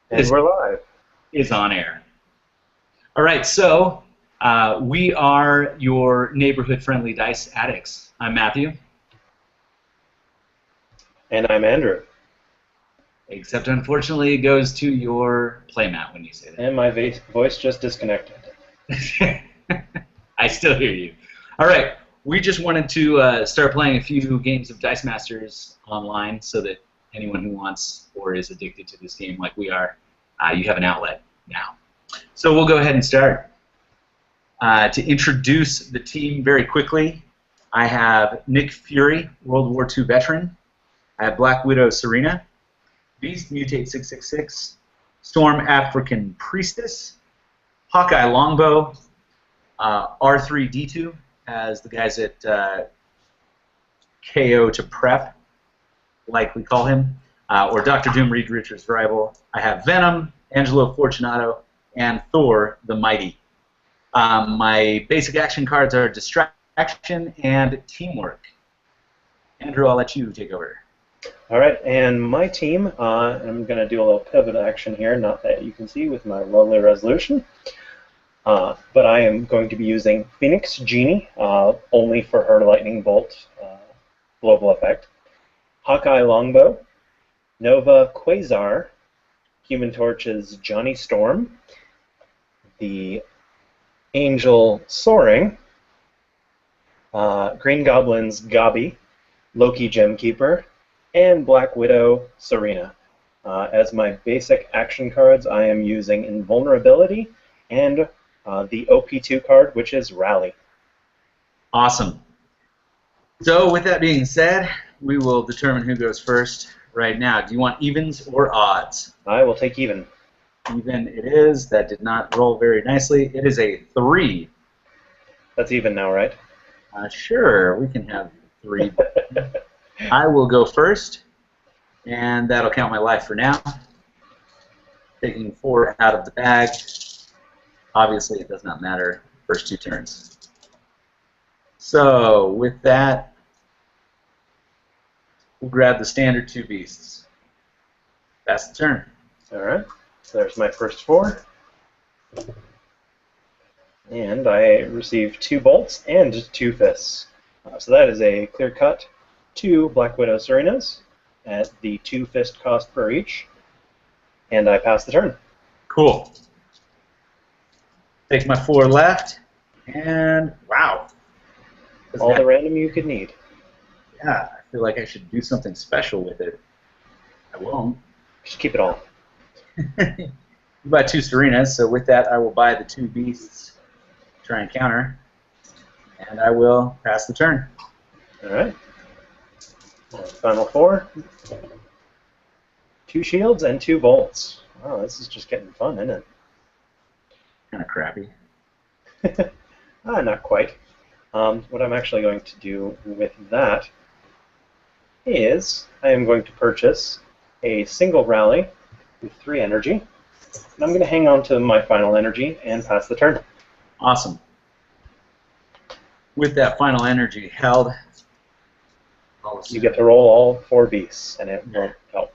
And we're live. Is on air. All right, so we are your neighborhood-friendly dice addicts. I'm Matthew. And I'm Andrew. Except, unfortunately, it goes to your playmat when you say that. And my voice just disconnected. I still hear you. All right, we just wanted to start playing a few games of Dice Masters online so that anyone who wants or is addicted to this game like we are, you have an outlet now. So we'll go ahead and start. To introduce the team very quickly, I have Nick Fury, World War II veteran. I have Black Widow Serena, Beast Mutate 666, Storm African Priestess, Hawkeye Longbow, R3D2 as the guys at KO to Prep, like we call him, or Dr. Doom Reed Richards' rival. I have Venom, Angelo Fortunato, and Thor the Mighty. My basic action cards are Distraction and Teamwork. Andrew, I'll let you take over. All right, and my team, I'm going to do a little pivot action here, not that you can see with my lovely resolution, but I am going to be using Phoenix Genie, only for her Lightning Bolt global effect, Hawkeye Longbow, Nova Quasar, Human Torch's Johnny Storm, the Angel Soaring, Green Goblin's Gabi, Loki Gemkeeper, and Black Widow Serena. As my basic action cards, I am using Invulnerability and the OP2 card, which is Rally. Awesome. So with that being said, we will determine who goes first right now. Do you want evens or odds? I will take even. Even it is. That did not roll very nicely. It is a 3. That's even now, right? Sure, we can have 3. I will go first, and that'll count my life for now. Taking 4 out of the bag. Obviously, it does not matter. First 2 turns. So, with that, we'll grab the standard 2 beasts. That's the turn. All right. So there's my first 4. And I received 2 bolts and 2 fists. So that is a clear cut. 2 Black Widow Serenas at the 2 fist cost per each. And I pass the turn. Cool. Take my 4 left, and wow. All the random you could need. Yeah, I feel like I should do something special with it. I won't. Just keep it all. You buy 2 Serenas, so with that I will buy the 2 beasts, try and counter, and I will pass the turn. All right. Final 4. 2 shields and 2 bolts. Wow, this is just getting fun, isn't it? Kind of crappy. Not quite. What I'm actually going to do with that is I am going to purchase a single rally with 3 energy, and I'm going to hang on to my final energy and pass the turn. Awesome. With that final energy held, you get to roll all 4 beasts, and it won't help.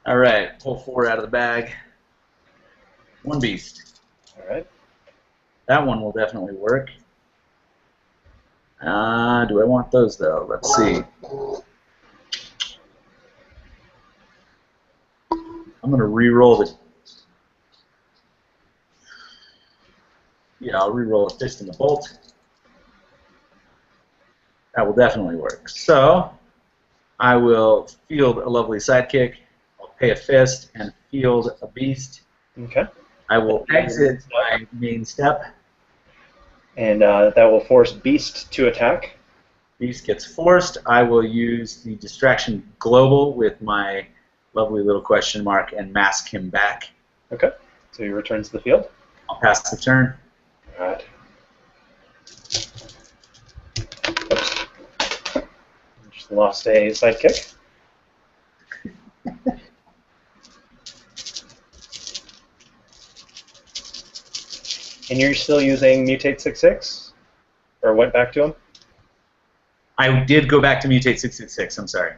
All right, pull 4 out of the bag. 1 beast. All right. That one will definitely work. Do I want those, though? Let's see. I'm going to re-roll the... Yeah, I'll re-roll a fist and a bolt. That will definitely work. So, I will field a lovely sidekick. I'll pay a fist and field a beast. Okay. I will exit my main step. And that will force Beast to attack. Beast gets forced. I will use the Distraction Global with my lovely little question mark and mask him back. Okay. So he returns to the field. I'll pass the turn. All right. Oops. Just lost a sidekick. And you're still using Mutate 666? Or went back to him? I did go back to Mutate 666, I'm sorry.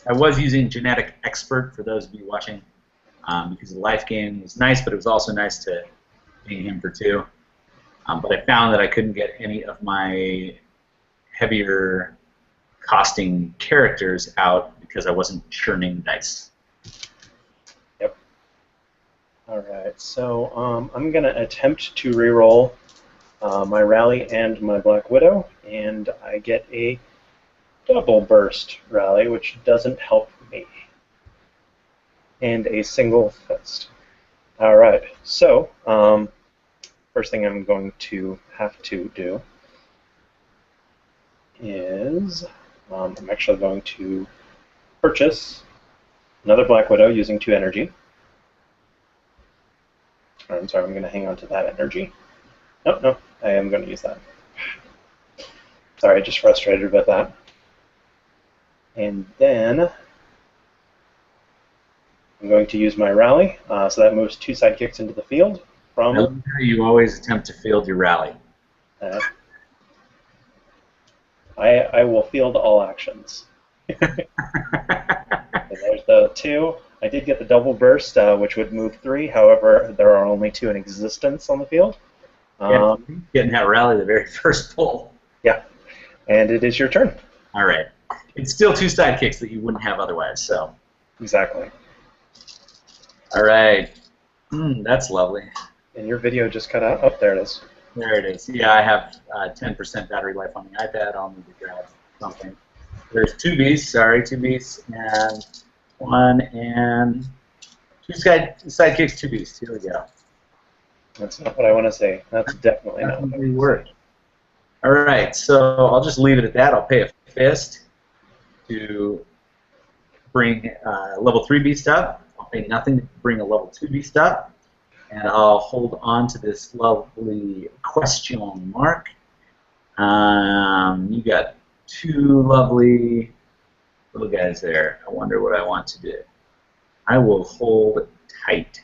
I was using Genetic Expert for those of you watching, because the life gain was nice, but it was also nice to ping him for 2. But I found that I couldn't get any of my heavier costing characters out because I wasn't churning dice. Yep. All right, so I'm going to attempt to reroll my Rally and my Black Widow, and I get a double burst Rally, which doesn't help me, and a single fist. All right, so first thing I'm going to have to do is I'm actually going to purchase another Black Widow using 2 energy. I'm sorry, I'm going to hang on to that energy. No, I am going to use that. Sorry, just frustrated about that. And then I'm going to use my Rally, so that moves 2 sidekicks into the field. I love how you always attempt to field your Rally. I will field all actions. And there's the 2. I did get the double burst, which would move 3. However, there are only 2 in existence on the field. Getting that Rally the very first pull. Yeah, and it is your turn. All right. It's still 2 sidekicks that you wouldn't have otherwise, so. Exactly. All right. That's lovely. And your video just cut out. Oh, there it is. There it is. Yeah, I have 10% battery life on the iPad. I'll need to grab something. There's 2 beasts. Sorry, 2 beasts and 1 and 2 sidekicks, 2 beasts. Here we go. That's not what I want to say. That's definitely not what I want to work. All right, so I'll just leave it at that. I'll pay a fist to bring level 3 beast up. I'll pay nothing to bring a level 2 beast up. And I'll hold on to this lovely question mark. You got 2 lovely little guys there. I wonder what I want to do. I will hold tight.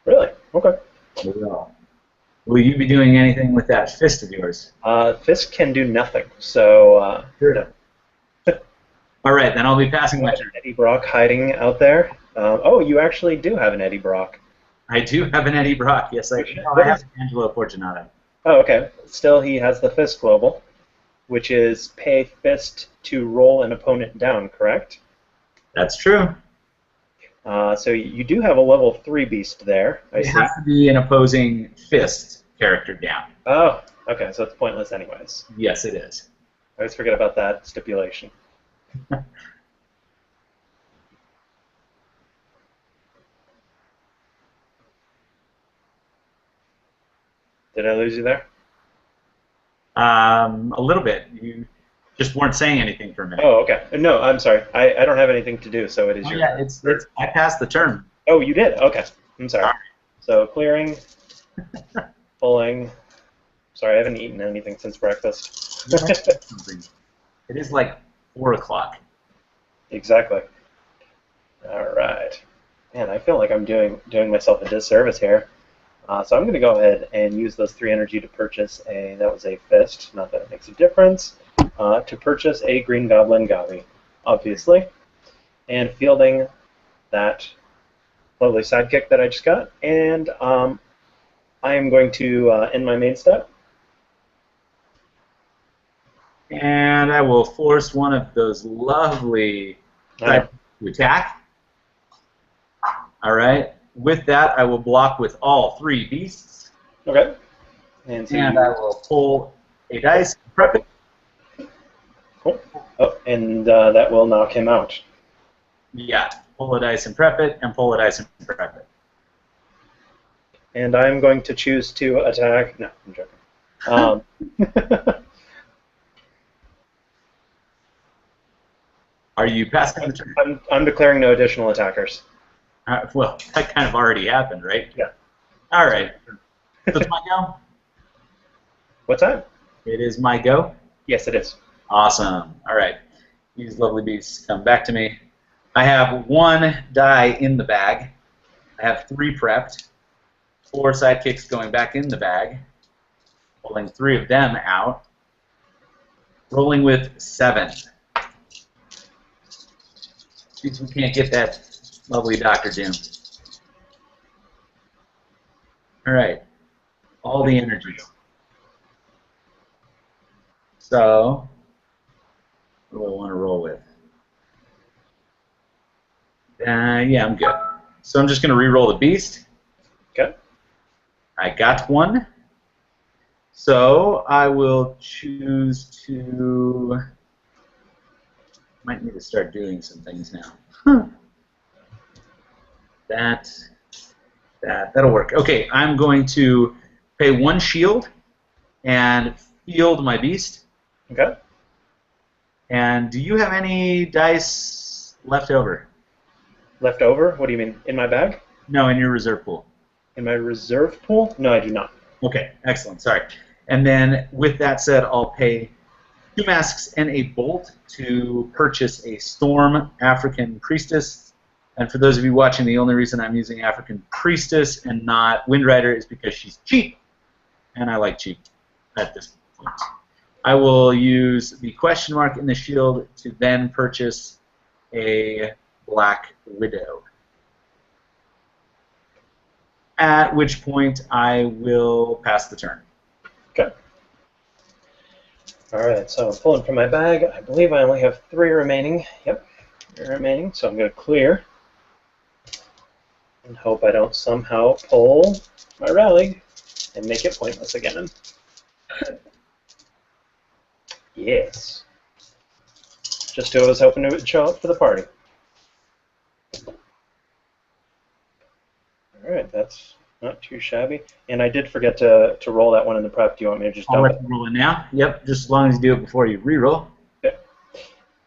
Really? Okay. Will you be doing anything with that fist of yours? Fist can do nothing, so sure. No. All right, then I'll be passing my turn. Eddie Brock hiding out there. Oh, you actually do have an Eddie Brock. I do have an Eddie Brock. Yes, I do. I have Angelo Fortunato. Oh, okay. Still, he has the Fist Global, which is pay Fist to roll an opponent down, correct? That's true. So you do have a level 3 beast there. I see. It has to be an opposing Fist character down. Oh, okay. So it's pointless anyways. Yes, it is. I always forget about that stipulation. Did I lose you there? A little bit. You just weren't saying anything for a minute. Oh, okay. No, I'm sorry. I don't have anything to do, so it is your turn. Yeah, I passed the turn. Oh, you did? Okay. I'm sorry. So clearing, pulling. Sorry, I haven't eaten anything since breakfast. It is like 4 o'clock. Exactly. All right. Man, I feel like I'm doing myself a disservice here. So I'm going to go ahead and use those 3 energy to purchase that was a fist, not that it makes a difference, to purchase a Green Goblin Gavi, obviously, and fielding that lovely sidekick that I just got, and I am going to end my main step. And I will force one of those lovely to attack. All right. With that, I will block with all 3 beasts. Okay. And I will pull a dice, prep it. Cool. Oh, and that will knock him out. Yeah. Pull a dice and prep it, and pull a dice and prep it. And I'm going to choose to attack. No, I'm joking. Are you passing the turn? I'm declaring no additional attackers. Well, that kind of already happened, right? Yeah. All right. So it's my go? What's that? It is my go? Yes, it is. Awesome. All right. These lovely beasts come back to me. I have 1 die in the bag. I have 3 prepped. 4 sidekicks going back in the bag. Pulling 3 of them out. Rolling with 7. See if we can't get that lovely Dr. Doom. All right. All the energies. So, what do I want to roll with? Yeah, I'm good. So I'm just going to re-roll the beast. Okay. I got one. So I will choose to... Might need to start doing some things now. That'll work. Okay, I'm going to pay 1 shield and field my beast. Okay. And do you have any dice left over? Left over? What do you mean? In my bag? No, in your reserve pool. In my reserve pool? No, I do not. Okay, excellent. Sorry. And then with that said, I'll pay 2 masks and a bolt to purchase a Storm African Priestess. And for those of you watching, the only reason I'm using African Priestess and not Windrider is because she's cheap. And I like cheap at this point. I will use the question mark in the shield to then purchase a Black Widow. At which point I will pass the turn. Okay. Alright, so I'm pulling from my bag. I believe I only have 3 remaining. Yep, 3 remaining, so I'm going to clear. And hope I don't somehow pull my rally and make it pointless again. Yes. Just who I was hoping it would show up for the party. Alright, that's not too shabby. And I did forget to roll that one in the prep. Do you want me to just I'll dump let you roll it now. Yep, just as long as you do it before you re-roll. it? Okay.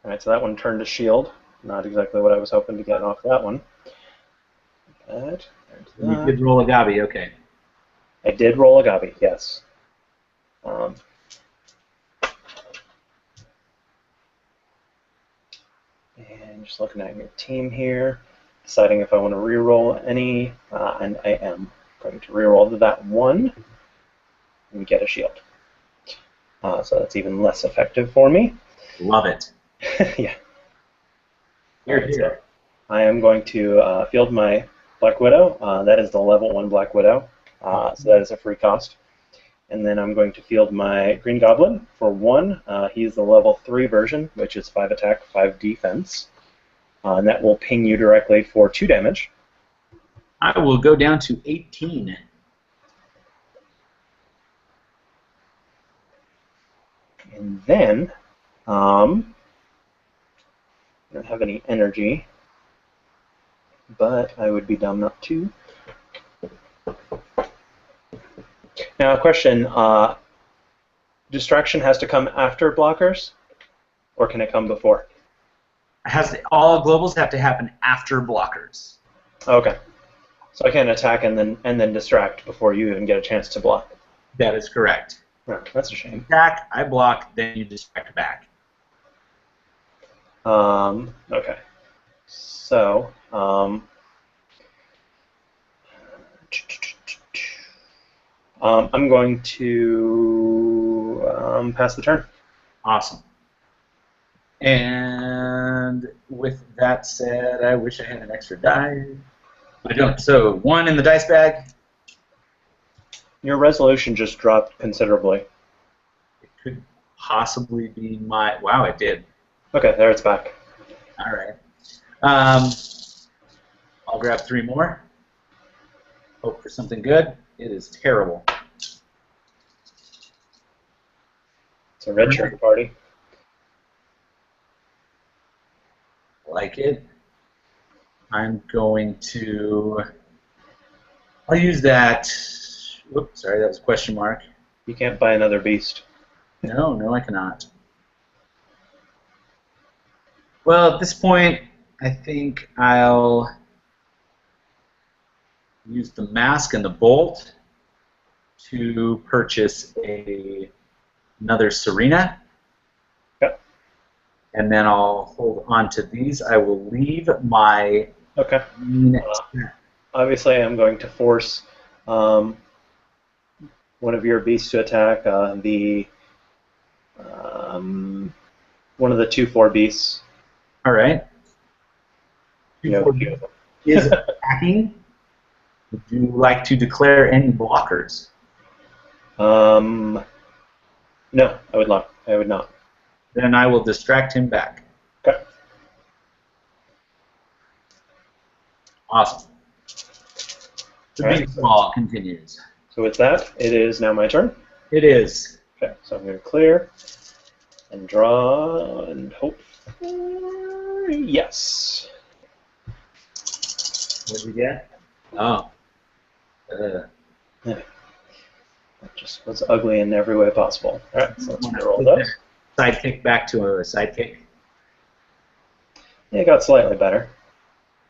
Alright, so that one turned to shield. Not exactly what I was hoping to get off that one. That, You did roll a Gabi, okay. I did roll a Gabi, yes. And just looking at your team here, deciding if I want to re-roll any, and I am going to re-roll that one and get a shield. So that's even less effective for me. Love it. Yeah. Here, here. I am going to field my Black Widow. That is the level 1 Black Widow, so that is a free cost. And then I'm going to field my Green Goblin for 1. He's the level 3 version, which is 5 attack, 5 defense. And that will ping you directly for 2 damage. I will go down to 18. And then, I don't have any energy, but I would be dumb not to. Now, a question, distraction has to come after blockers, or can it come before? All globals have to happen after blockers. Okay. So I can attack and then distract before you even get a chance to block. That is correct. Oh, that's a shame. Attack, I block, then you distract back. Okay. So, I'm going to pass the turn. Awesome. And with that said, I wish I had an extra die. I don't. So 1 in the dice bag. Your resolution just dropped considerably. It could possibly be my... Wow, it did. Okay, there it's back. All right. I'll grab 3 more. Hope for something good. It is terrible. It's a red shirt party. Like it. I'm going to... I'll use that... Whoops, sorry, that was a question mark. You can't buy another beast. No, I cannot. Well, at this point, I think I'll use the mask and the bolt to purchase another Serena. Okay. And then I'll hold on to these. I will leave my... Okay. Obviously, I'm going to force one of your beasts to attack one of the 2/4 beasts. All right. You have a 2/4 few of them. is attacking. Would you like to declare any blockers? No, I would not. I would not. Then I will distract him back. Okay. Awesome. The All big right. small continues. So with that, it is now my turn. It is. Okay, so I'm going to clear and draw and hope. Yes. What did you get? Oh. That just was ugly in every way possible. All right, so let's roll those. Sidekick back to a sidekick. Yeah, it got slightly better.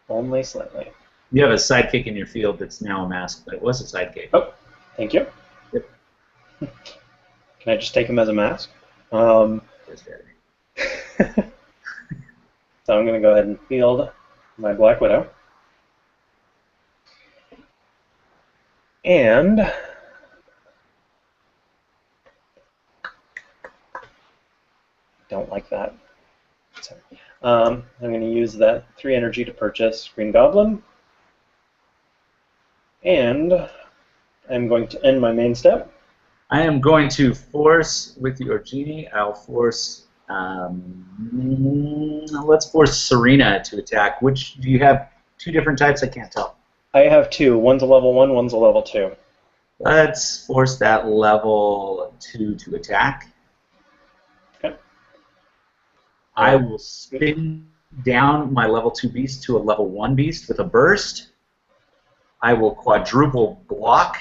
Only slightly. You have a sidekick in your field that's now a mask, but it was a sidekick. Oh, thank you. Yep. Can I just take him as a mask? So I'm going to go ahead and field my Black Widow. And don't like that. Sorry. I'm going to use that 3 energy to purchase Green Goblin. And I'm going to end my main step. I am going to force with your genie. I'll force. Let's force Serena to attack. Which do you have? 2 different types? I can't tell. I have 2. One's a level 1, one's a level 2. Let's force that level 2 to attack. Okay. I will spin down my level 2 beast to a level 1 beast with a burst. I will quadruple block.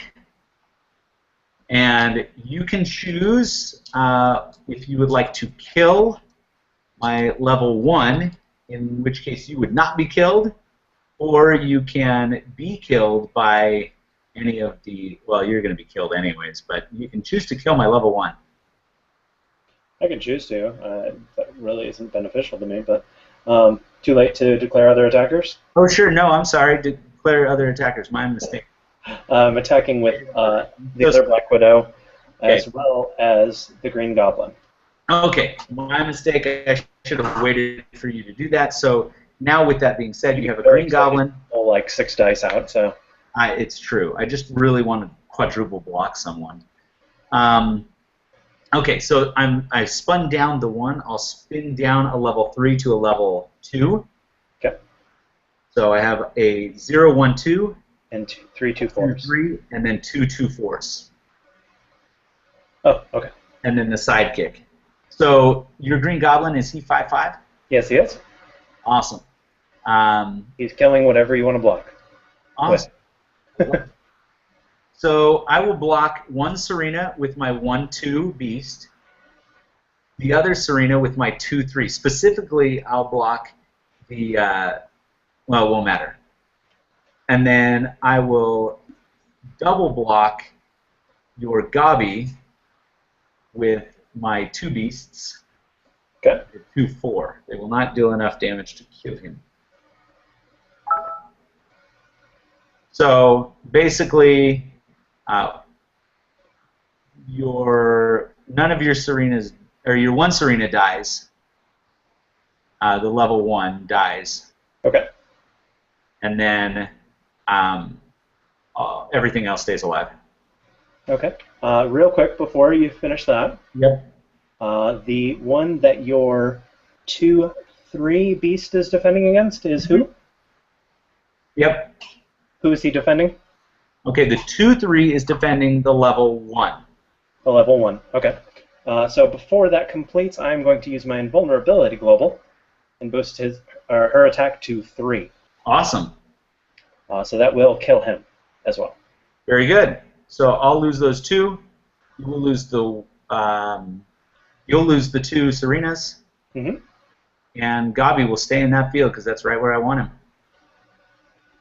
And you can choose if you would like to kill my level 1, in which case you would not be killed, or you can be killed by any of the, well, you're going to be killed anyways, but you can choose to kill my level 1. I can choose to. That really isn't beneficial to me, but too late to declare other attackers? Oh, sure, no, I'm sorry, declare other attackers, my mistake. I'm attacking with the other Black Widow as well as the Green Goblin. Okay, my mistake. I should have waited for you to do that. So now, with that being said, you have a Green Goblin. Pull like 6 dice out, so. It's true. I just really want to quadruple block someone. Okay, so I spun down the 1. I'll spin down a level 3 to a level 2. Okay. So I have a 0, 1, 2. And 3 2/4s. 3, and then 2 2/4s. Oh, okay. And then the sidekick. So your Green Goblin, is he 5/5? Yes, he is. Awesome. He's killing whatever you want to block. Awesome. So I will block 1 Serena with my 1/2 beast. The other Serena with my 2/3. Specifically, I'll block the well, it won't matter. And then I will double block your Gabi with my 2 beasts. Okay. 2/4. They will not deal enough damage to kill him. So basically, none of your Serenas, or your 1 Serena dies. The level 1 dies. Okay. And then everything else stays alive. Okay. Real quick before you finish that. Yep. The one that your 2/3 beast is defending against is who? Yep. Who is he defending? Okay, the 2/3 is defending the level 1. The level 1. Okay. So before that completes, I'm going to use my invulnerability global and boost his or her attack to 3. Awesome. So that will kill him as well. Very good. So I'll lose those 2. You will lose the you'll lose the 2 Serenas. Mm-hmm. And Gabi will stay in that field because that's right where I want him.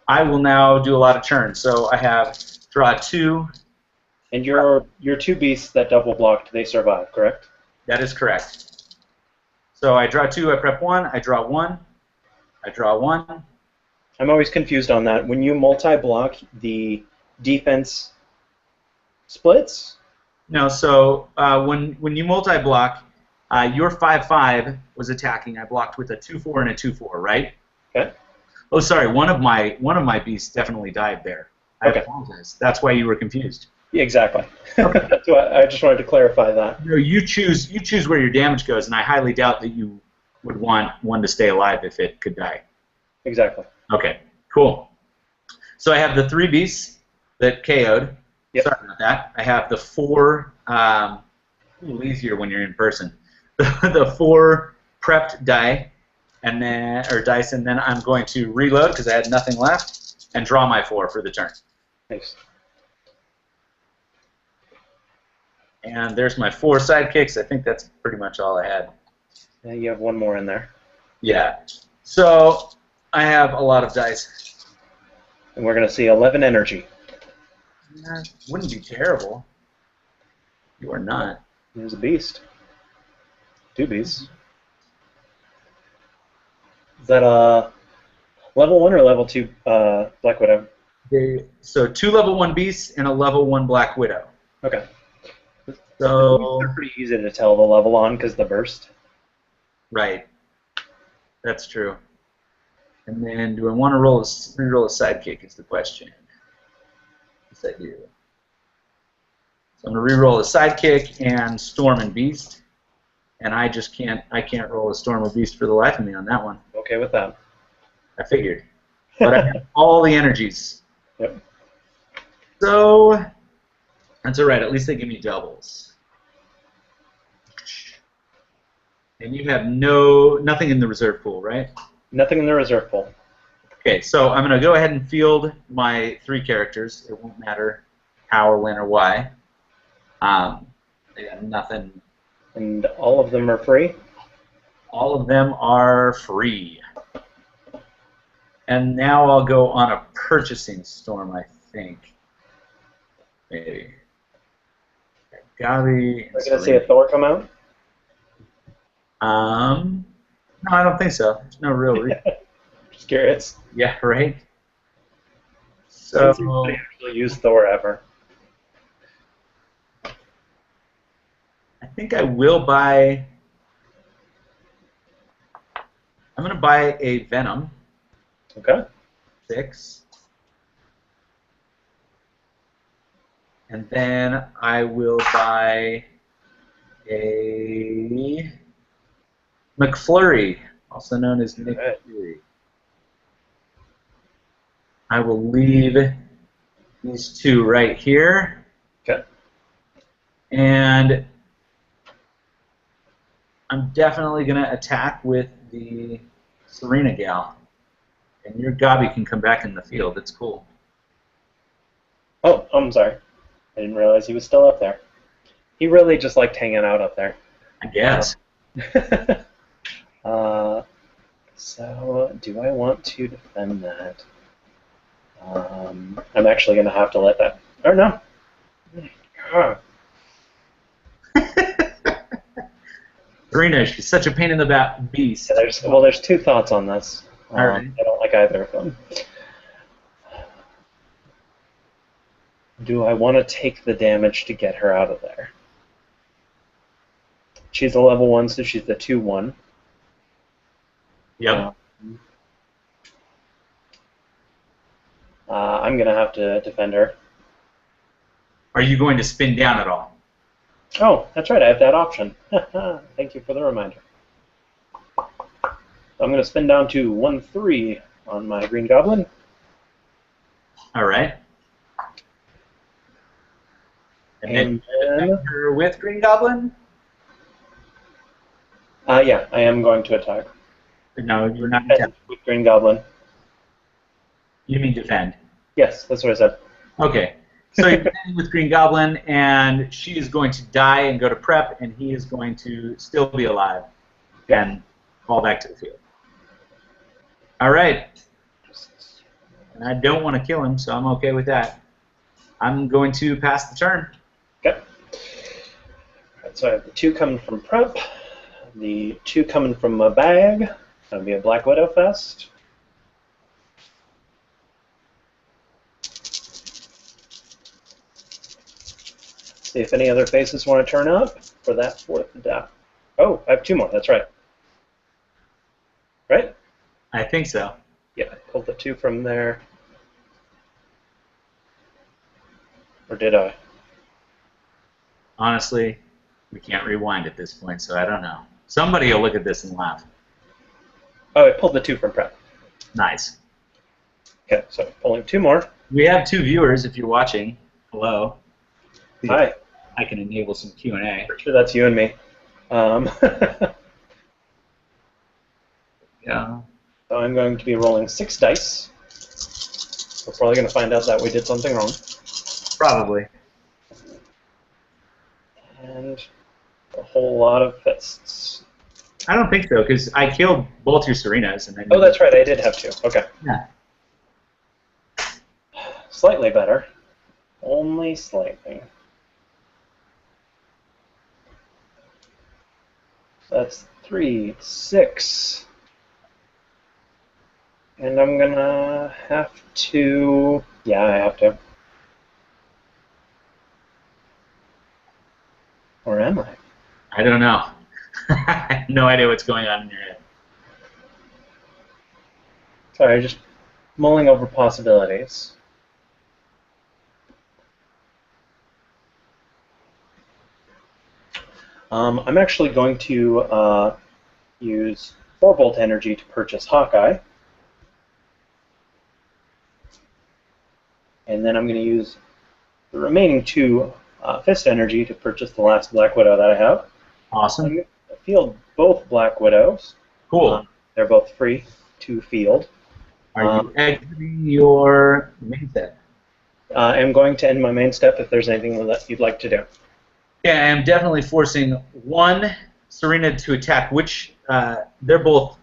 I will now do a lot of turns. So I have draw 2. And your 2 beasts that double blocked, they survive, correct? That is correct. So I draw 2, I prep 1, I draw 1, I draw 1. I'm always confused on that. When you multi-block, the defense splits? No, so when you multi-block, your 5/5 was attacking. I blocked with a 2/4 and a 2/4, right? Okay. Oh, sorry. One of my beasts definitely died there. I Okay. apologize. That's why you were confused. Yeah, exactly. Okay. That's why I just wanted to clarify that. No, you choose where your damage goes, and I highly doubt that you would want one to stay alive if it could die. Exactly. Okay, cool. So I have the 3 beasts that KO'd. Yep. Sorry about that. I have the 4. A little easier when you're in person. The 4 prepped die, and then dice, and then I'm going to reload because I had nothing left, and draw my 4 for the turn. Nice. And there's my 4 sidekicks. I think that's pretty much all I had. Yeah, you have one more in there. Yeah. So I have a lot of dice. And we're going to see 11 energy. Wouldn't be terrible. You are not. There's a beast. 2 beasts. Is that a level 1 or level 2 Black Widow? So 2 level 1 beasts and a level 1 Black Widow. Okay. So They're pretty easy to tell the level on because the burst. right, that's true. And then, do I want to re-roll a sidekick? Is the question. Yes, I do. So I'm going to re-roll a sidekick and storm and beast, and I can't roll a storm or beast for the life of me on that one. Okay with that. I figured, but I have all the energies. Yep. So that's all right. At least they give me doubles. And you have nothing in the reserve pool, right? Nothing in the reserve pool. Okay, so I'm going to go ahead and field my 3 characters. It won't matter how or when or why. They got nothing. And all of them are free? All of them are free. And now I'll go on a purchasing storm, I think. Maybe. Gabi. Are we going to see a Thor come out? No, I don't think so. There's no real reason. Just curious. Yeah, right? So, So, nobody actually used Thor ever. I think I will buy... I'm going to buy a Venom. Okay. 6. And then I will buy a McFlurry, also known as Nick Alright. Fury. I will leave these 2 right here. Okay. And I'm definitely going to attack with the Serena Gal. And your Gabi can come back in the field. It's cool. Oh, I'm sorry. I didn't realize he was still up there. He really just liked hanging out up there. I guess. So, do I want to defend that? I'm actually going to have to let that... Or no. Serena, she's such a pain in the beast. Yeah, there's 2 thoughts on this. All right. I don't like either of them. Do I want to take the damage to get her out of there? She's a level 1, so she's the 2/1. Yep. I'm going to have to defend her. Are you going to spin down at all? Oh, that's right, I have that option. Thank you for the reminder. I'm going to spin down to 1/3 on my Green Goblin. All right. And then you're with Green Goblin? Yeah, I am going to attack. No, you're not. With Green Goblin. You mean defend? Yes, that's what I said. Okay. So you're defending with Green Goblin, and she is going to die and go to prep, and he is going to still be alive and fall back to the field. All right. And I don't want to kill him, so I'm okay with that. I'm going to pass the turn. Okay. Alright, so I have the 2 coming from prep, the 2 coming from my bag. It's going to be a Black Widow fest. See if any other faces want to turn up for that 4th death. Oh, I have 2 more, that's right. Right? I think so. Yeah, I pulled the 2 from there. Or did I? Honestly, we can't rewind at this point, so I don't know. Somebody will look at this and laugh. Oh, I pulled the 2 from prep. Nice. Okay, so pulling 2 more. We have 2 viewers if you're watching. Hello. Hi. I can enable some Q&A. For sure that's you and me. Yeah. So I'm going to be rolling 6 dice. We're probably going to find out that we did something wrong. Probably. And a whole lot of fists. I don't think so, because I killed both your Serenas. And then Oh, that's right, I did have 2. Okay. Yeah. Slightly better. Only slightly. That's 3, 6. And I'm gonna have to... Yeah, I have to. Or am I? I don't know. I have no idea what's going on in your head. Sorry, just mulling over possibilities. I'm actually going to use 4-volt energy to purchase Hawkeye. And then I'm going to use the remaining 2 fist energy to purchase the last Black Widow that I have. Awesome. I'm going to field both Black Widows. Cool. They're both free to field. Are you exiting your main set? I'm going to end my main step if there's anything that you'd like to do. Yeah, I'm definitely forcing one Serena to attack, which they're both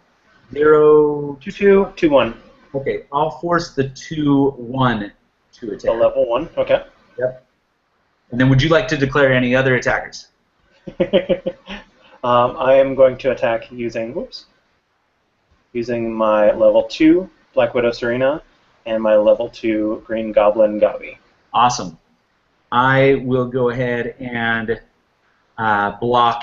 0... 2-2, 2-1. Okay, I'll force the 2-1 to attack. So level 1, okay. Yep. And then would you like to declare any other attackers? I am going to attack using my level 2 Black Widow Serena and my level 2 Green Goblin Gabi. Awesome. I will go ahead and block.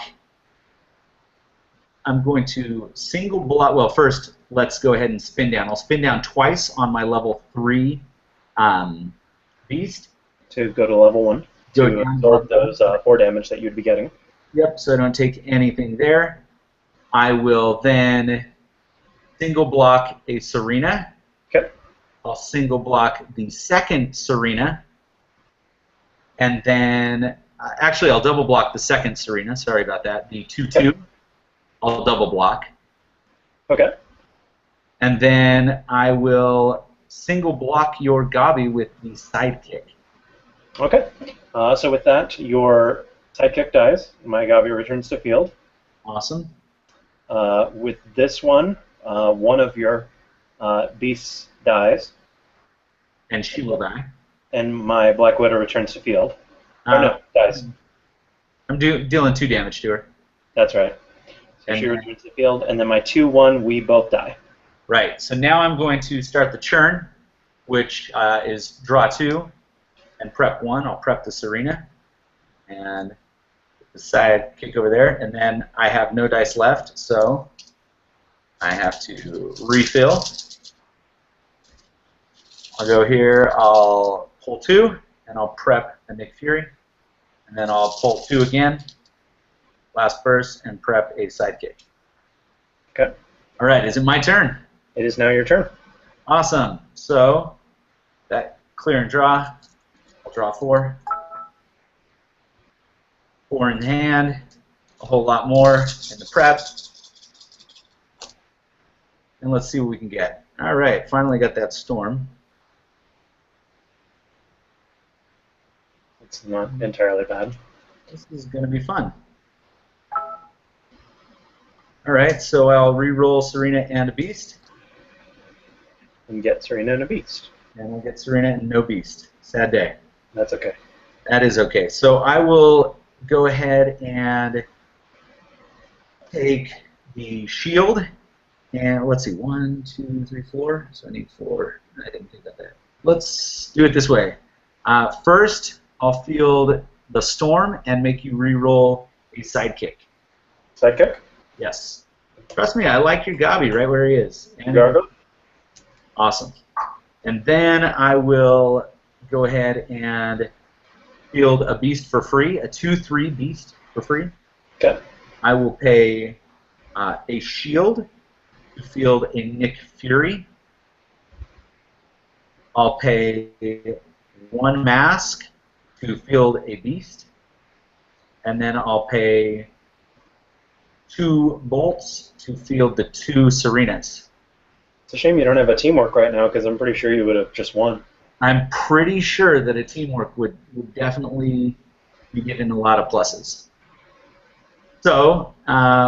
I'm going to single block. Well, first, let's go ahead and spin down. I'll spin down twice on my level 3 beast. To go to level 1 Go to down. absorb those 4 damage that you'd be getting. Yep, so I don't take anything there. I will then single block a Serena. Okay. I'll single block the second Serena. And then, actually, I'll double block the second Serena. Sorry about that. The 2-2, Okay. I'll double block. Okay. And then I will single block your Gabi with the sidekick. Okay. So with that, your sidekick dies. My Gabi returns to field. Awesome. With this one, one of your beasts dies. And she will die. And my Black Widow returns to field. Oh no, dies. I'm dealing 2 damage to her. That's right. So she returns to field, and then my 2-1, we both die. Right. So now I'm going to start the churn, which is draw 2 and prep 1. I'll prep the Serena and the side kick over there, and then I have no dice left, so I have to refill. I'll go here, I'll pull 2, and I'll prep a Nick Fury, and then I'll pull 2 again, last burst, and prep a sidekick. Okay. All right, is it my turn? It is now your turn. Awesome. So that clear and draw. I'll draw 4. 4 in hand. A whole lot more in the prep. And let's see what we can get. All right, finally got that storm. It's not entirely bad. This is going to be fun. All right, so I'll re-roll Serena and a Beast. And get Serena and a Beast. And we'll get Serena and no Beast. Sad day. That's okay. That is okay. So I will go ahead and take the shield. And let's see, 1, 2, 3, 4. So I need 4. I didn't think about that. Let's do it this way. First, I'll field the storm and make you re-roll a sidekick. Sidekick? Yes. Trust me, I like your Gabi right where he is. And Gargle? Awesome. And then I will go ahead and field a beast for free, a 2/3 beast for free. Okay. I will pay a shield to field a Nick Fury. I'll pay 1 mask to field a beast. And then I'll pay 2 bolts to field the 2 Serenas. It's a shame you don't have a teamwork right now, because I'm pretty sure you would have just won. I'm pretty sure that a teamwork would definitely be given a lot of pluses. So,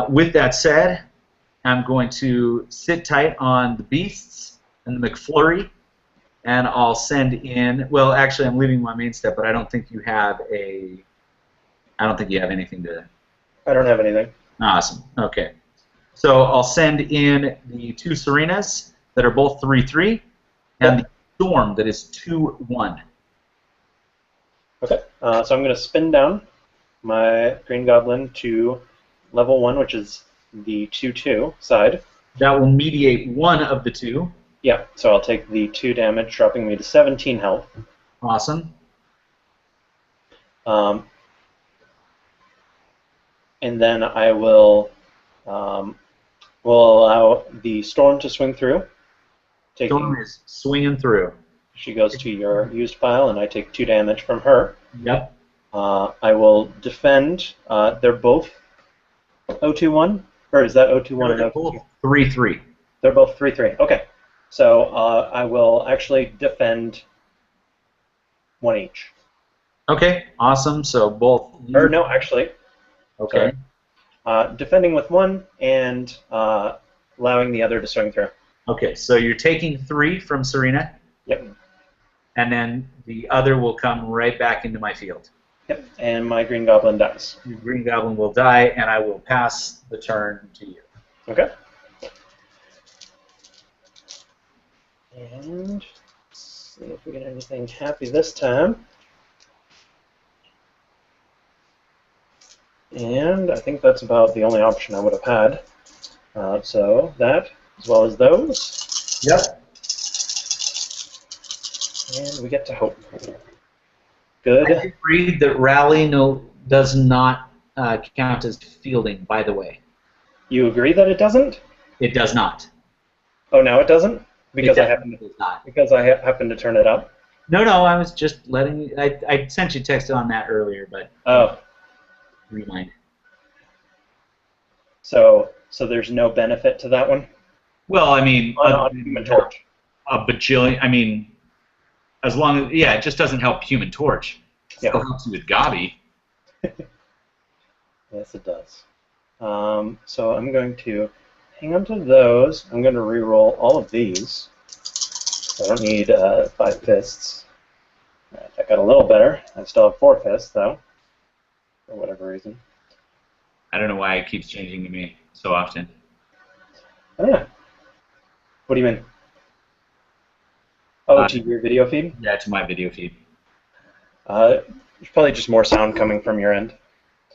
with that said, I'm going to sit tight on the beasts and the McFlurry, and I'll send in. Well, actually, I'm leaving my main step, but I don't think you have a. I don't think you have anything to. I don't have anything. Awesome. Okay. So I'll send in the 2 Serenas that are both 3/3, and the Storm that is 2/1. Okay. So I'm going to spin down my Green Goblin to level 1, which is the 2/2 side. That will mediate one of the 2. Yeah. So I'll take the 2 damage, dropping me to 17 health. Awesome. And then I will allow the Storm to swing through. Storm is swinging through. She goes to your used pile, and I take 2 damage from her. Yep. I will defend. They're both 0-2-1? Or is that 0-2-1 and 0-2-2? 3/3. They're both 3-3. Okay. So I will actually defend 1 each. Okay, awesome. So both. Or no, actually. Okay. Defending with 1 and allowing the other to swing through. Okay, so you're taking 3 from Serena. Yep. And then the other will come right back into my field. Yep. And my Green Goblin dies. Your Green Goblin will die, and I will pass the turn to you. Okay. And let's see if we get anything happy this time. And I think that's about the only option I would have had. So that, as well as those. Yep. And we get to hope. Good. I agreed that rally does not count as fielding, by the way. You agree that it doesn't? It does not. Oh, now it doesn't? Because I happen to turn it up? No, I was just letting you. I sent you a text on that earlier, but. Oh. Rewind. So there's no benefit to that one? Well, I mean, on Human Torch. A bajillion. I mean, as long as it just doesn't help Human Torch. It still helps you with Gabi. Yes, it does. So I'm going to hang on to those. I'm going to re-roll all of these. I don't need 5 fists. Right, that got a little better. I still have 4 fists, though, for whatever reason. I don't know why it keeps changing to me so often. I don't know. What do you mean? Oh, to your video feed? Yeah, to my video feed. There's probably just more sound coming from your end.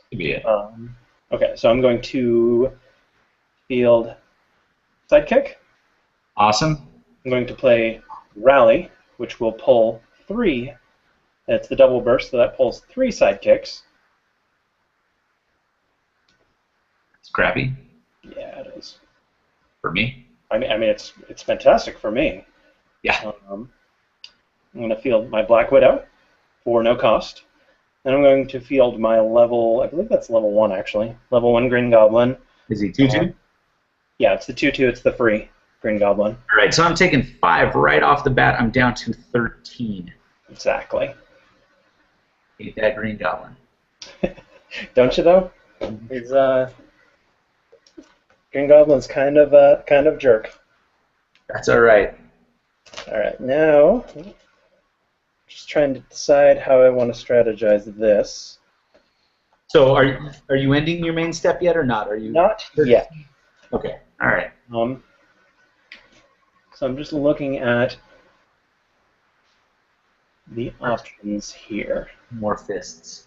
Could be it. Okay, so I'm going to field Sidekick. Awesome. I'm going to play Rally, which will pull 3. It's the double burst, so that pulls 3 Sidekicks. It's crappy. Yeah, it is. For me? I mean, it's fantastic for me. Yeah. I'm going to field my Black Widow for no cost. Then I'm going to field my level, I believe that's level 1 actually, level 1 Green Goblin. Is he 2/2? Yeah, it's the 2/2, it's the free Green Goblin. All right, so I'm taking 5 right off the bat. I'm down to 13. Exactly. Hate that Green Goblin. Don't you though? He's Green Goblin's kind of jerk. That's all right. All right, now just trying to decide how I want to strategize this. So are you ending your main step yet or not? Are you not yet? Okay. All right. So I'm just looking at the options here. More fists.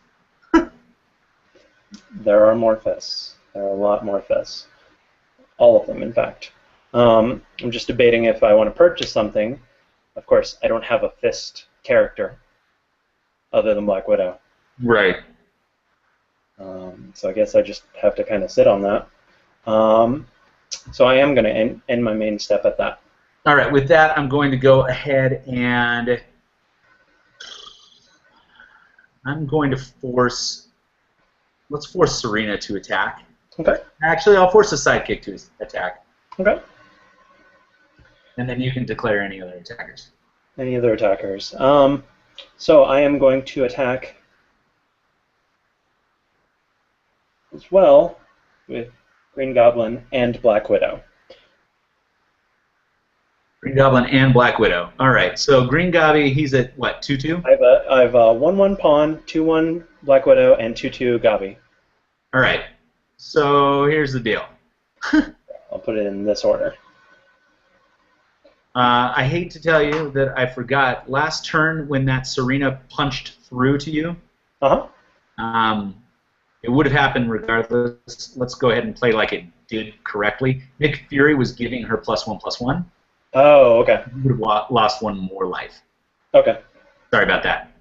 There are more fists. There are a lot more fists. All of them, in fact. I'm just debating if I want to purchase something. Of course, I don't have a fist character other than Black Widow. Right. So I guess I just have to kind of sit on that. So I am going to end my main step at that. All right. With that, I'm going to go ahead and I'm going to force. Let's force Serena to attack. Okay. Actually, I'll force a sidekick to attack. Okay. And then you can declare any other attackers. Any other attackers? So I am going to attack as well with Green Goblin and Black Widow. Green Goblin and Black Widow. All right. So Green Gobby, he's at what, 2/2? I have a 1/1 pawn, 2/1 Black Widow, and 2/2 Gobby. All right. So here's the deal. I'll put it in this order. I hate to tell you that I forgot last turn when that Serena punched through to you. It would have happened regardless. Let's go ahead and play like it did correctly. Nick Fury was giving her +1/+1. Oh, okay. You would have lost one more life. Okay. Sorry about that.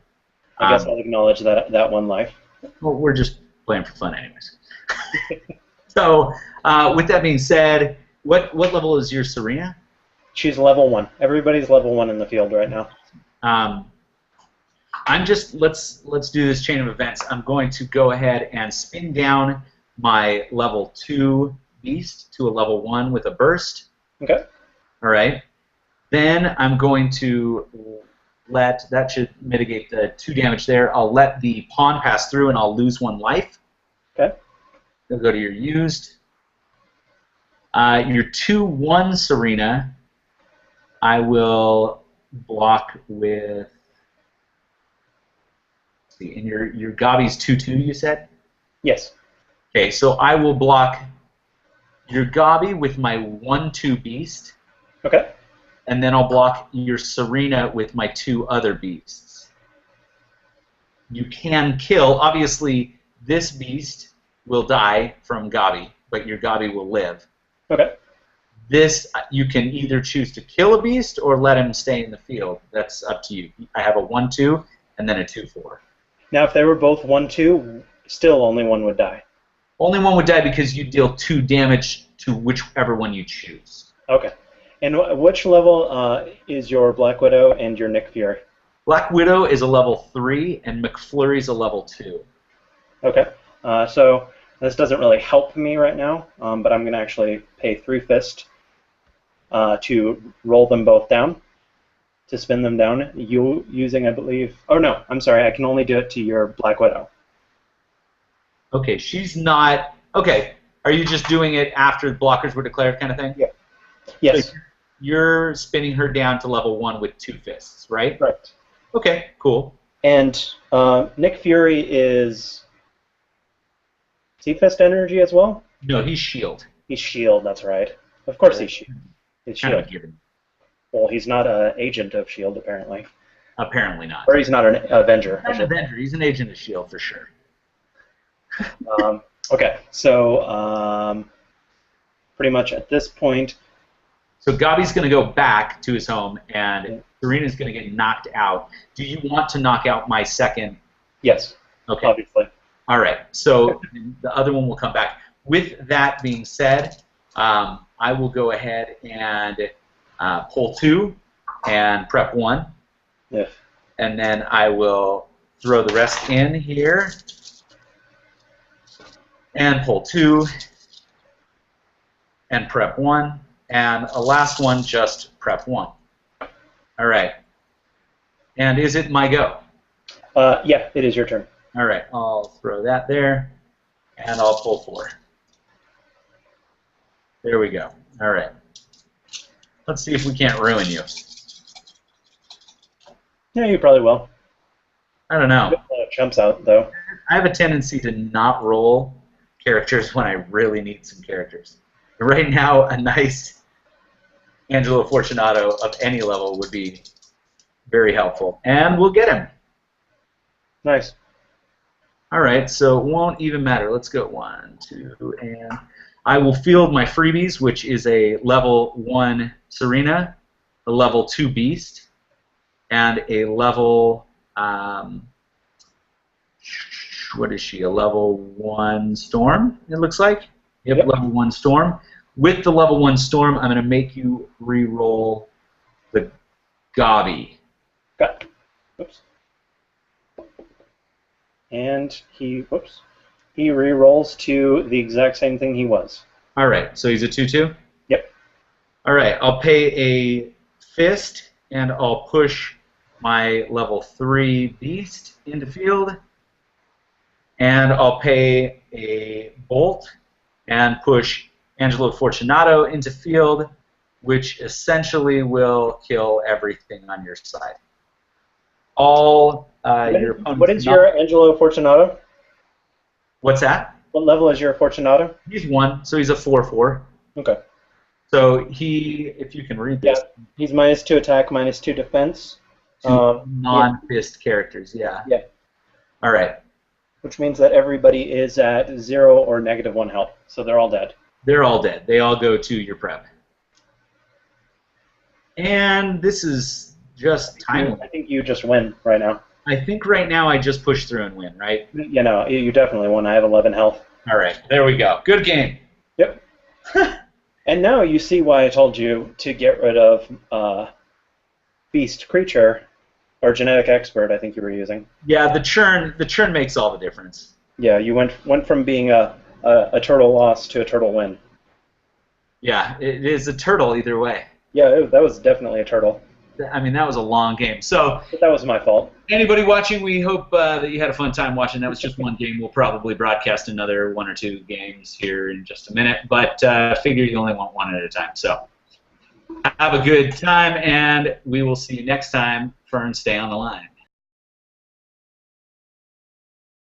I guess I'll acknowledge that one life. Well, we're just playing for fun anyways. So, with that being said, what level is your Serena? She's level 1. Everybody's level 1 in the field right now. I'm just let's do this chain of events. I'm going to go ahead and spin down my level 2 beast to a level 1 with a burst. Okay. All right. Then I'm going to that should mitigate the 2 damage there. I'll let the pawn pass through and I'll lose 1 life. Okay. Then go to your used. Your 2/1 Serena, I will block with. Let's see, and your Gobby's 2/2, you said? Yes. Okay, so I will block your Gobby with my 1/2 beast. Okay. And then I'll block your Serena with my 2 other beasts. You can kill. Obviously, this beast will die from Gobby, but your Gobby will live. Okay. This, you can either choose to kill a beast or let him stay in the field. That's up to you. I have a 1/2 and then a 2/4. Now, if they were both 1/2, still only one would die. Only one would die because you deal 2 damage to whichever one you choose. Okay. And which level is your Black Widow and your Nick Fury? Black Widow is a level 3 and McFlurry's a level 2. Okay. So this doesn't really help me right now, but I'm going to actually pay 3 fist to roll them both down, to spin them down. You using, I believe. Oh no, I'm sorry. I can only do it to your Black Widow. Okay, she's not. Okay, are you just doing it after blockers were declared, kind of thing? Yeah. Yes. So you're spinning her down to level 1 with 2 fists, right? Right. Okay, cool. And Nick Fury is fist energy as well? No, he's shield. He's shield, that's right. Of course he's shield. He's Kind of shield. a given. Well, he's not an agent of shield, apparently. Apparently not. Or he's not an Avenger. He's not an Avenger. He's an agent of shield for sure. Okay, so pretty much at this point. So Gobby's going to go back to his home, and Serena's going to get knocked out. Do you want to knock out my second? Yes. Okay. Obviously. All right. So the other one will come back. With that being said, I will go ahead and pull 2 and prep 1. Yeah. And then I will throw the rest in here and pull 2 and prep 1. And a last one, just prep 1. All right. And is it my go? Yeah, it is your turn. All right. I'll throw that there, and I'll pull 4. There we go. All right. Let's see if we can't ruin you. Yeah, you probably will. I don't know. A lot of chumps out, though. I have a tendency to not roll characters when I really need some characters. Right now, a nice Angelo Fortunato of any level would be very helpful. And we'll get him. Nice. All right, so it won't even matter. Let's go 1, 2, and I will field my freebies, which is a level 1 Serena, a level 2 Beast, and a level, what is she, a level 1 Storm, it looks like? Yep, level 1 Storm. With the level 1 Storm, I'm going to make you re-roll the Gobby. Got it. Oops. And he re-rolls to the exact same thing he was. All right, so he's a 2/2? Yep. All right, I'll pay a Fist, and I'll push my level 3 Beast into field. And I'll pay a Bolt and push Angelo Fortunato into field, which essentially will kill everything on your side. All your opponents. What is your Angelo Fortunato? What's that? What level is your Fortunato? He's 1, so he's a 4/4. Okay. So he, if you can read this. Yeah, he's -2 attack, -2 defense. Non-fist characters, yeah. Yeah. All right. Which means that everybody is at 0 or -1 health, so they're all dead. They're all dead. They all go to your prep. And this is just timely. I think you just win right now. I think right now I just push through and win, right? You know, you definitely won. I have 11 health. All right, there we go. Good game. Yep. And now you see why I told you to get rid of Beast Creature, or Genetic Expert, I think you were using. Yeah, the churn makes all the difference. Yeah, you went from being a turtle loss to a turtle win. Yeah, it is a turtle either way. Yeah, that was definitely a turtle. I mean, that was a long game. So but that was my fault. Anybody watching, we hope that you had a fun time watching. That was just one game. We'll probably broadcast another 1 or 2 games here in just a minute, but figure you only want one at a time. So have a good time, and we will see you next time. Fern, stay on the line.